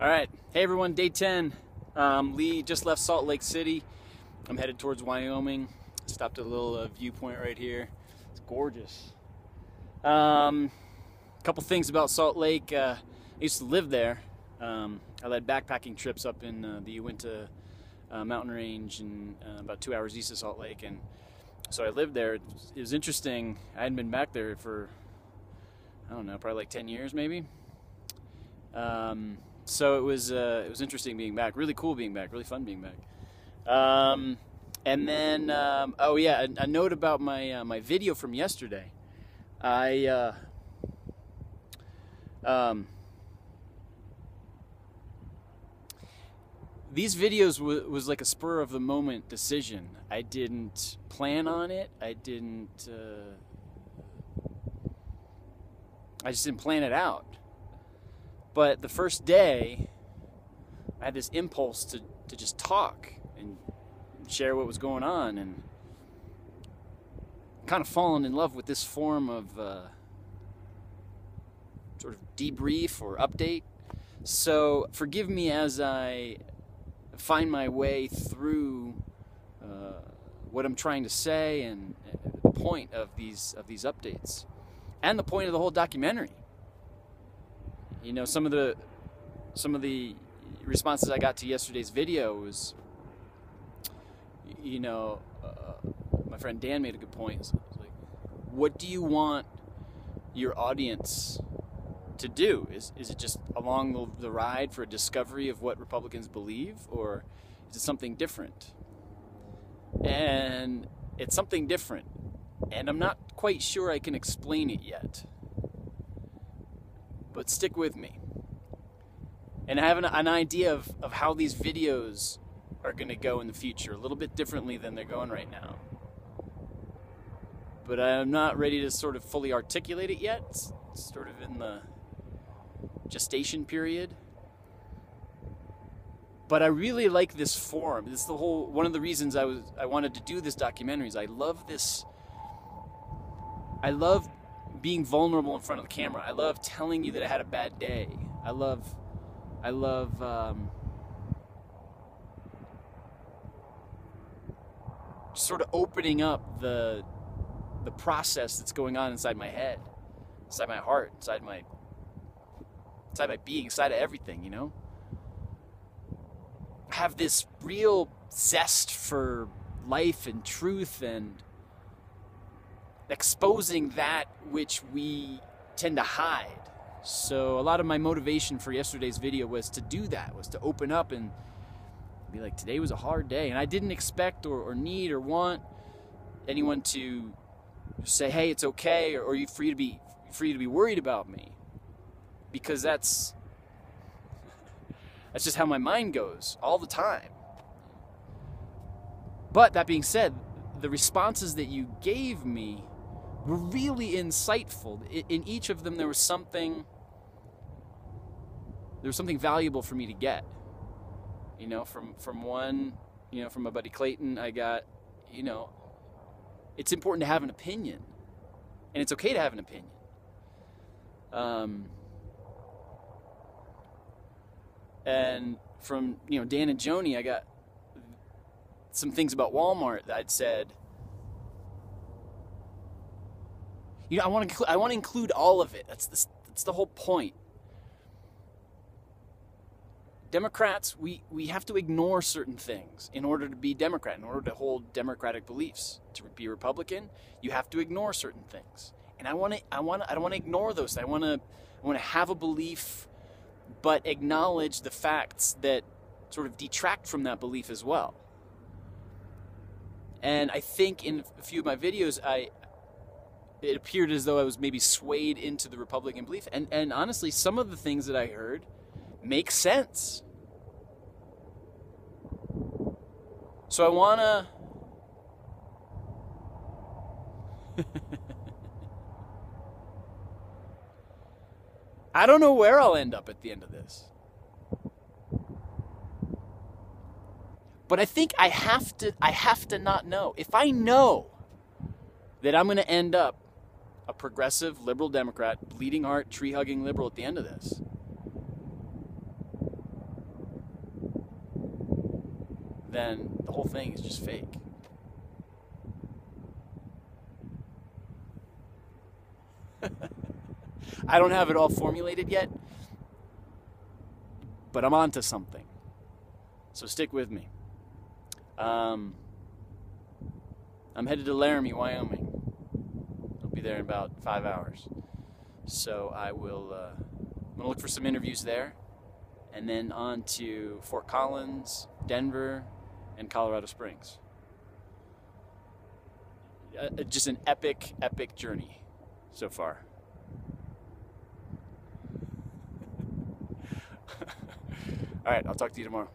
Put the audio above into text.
All right, hey everyone, day 10. Lee just left Salt Lake City. I'm headed towards Wyoming. Stopped at a little viewpoint right here. It's gorgeous. Couple things about Salt Lake. I used to live there. I led backpacking trips up in the Uinta mountain range and about 2 hours east of Salt Lake, and so I lived there. It was interesting. I hadn't been back there for, I don't know, probably like 10 years maybe. So it was interesting being back. Really cool being back. Really fun being back. And then oh yeah, a note about my my video from yesterday. These videos was like a spur of the moment decision. I didn't plan on it. I just didn't plan it out. But the first day, I had this impulse to just talk and share what was going on, and kind of fallen in love with this form of sort of debrief or update. So forgive me as I find my way through what I'm trying to say and the point of these updates, and the point of the whole documentary. You know, some of the responses I got to yesterday's video was, you know, my friend Dan made a good point. It's like, what do you want your audience to do? Is it just along the ride for a discovery of what Republicans believe, or is it something different? And it's something different, and I'm not quite sure I can explain it yet. But stick with me. And I have an idea of how these videos are going to go in the future, a little bit differently than they're going right now. But I'm not ready to sort of fully articulate it yet. It's sort of in the gestation period. But I really like this form. This is the whole one of the reasons I wanted to do this documentary. Is I love this. I love being vulnerable in front of the camera. I love telling you that I had a bad day. I love sort of opening up the process that's going on inside my head, inside my heart, inside my being, inside of everything, you know? I have this real zest for life and truth and exposing that which we tend to hide. So a lot of my motivation for yesterday's video was to do that, was to open up and be like, today was a hard day. And I didn't expect or need or want anyone to say, hey, it's okay, or you're free to be worried about me, because that's just how my mind goes all the time. But that being said, the responses that you gave me were really insightful. In each of them, there was something valuable for me to get. You know, from one, you know, from my buddy Clayton, I got, you know, it's important to have an opinion, and it's okay to have an opinion. And from, you know, Dan and Joni, I got some things about Walmart that I'd said, you know, I want to include all of it. That's the whole point. Democrats, we have to ignore certain things in order to be Democrat, in order to hold democratic beliefs. To be Republican, you have to ignore certain things. And I don't want to ignore those. I want to have a belief, but acknowledge the facts that sort of detract from that belief as well. And I think in a few of my videos, it appeared as though I was maybe swayed into the Republican belief. And honestly, some of the things that I heard make sense. So I want to I don't know where I'll end up at the end of this. But I think I have to not know. If I know that I'm going to end up a progressive liberal Democrat, bleeding heart, tree-hugging liberal at the end of this, then the whole thing is just fake. I don't have it all formulated yet, but I'm onto something. So stick with me. I'm headed to Laramie, Wyoming. I'll be there in about 5 hours. So I'm gonna look for some interviews there, and then on to Fort Collins, Denver, and Colorado Springs. Just an epic, epic journey so far. All right, I'll talk to you tomorrow.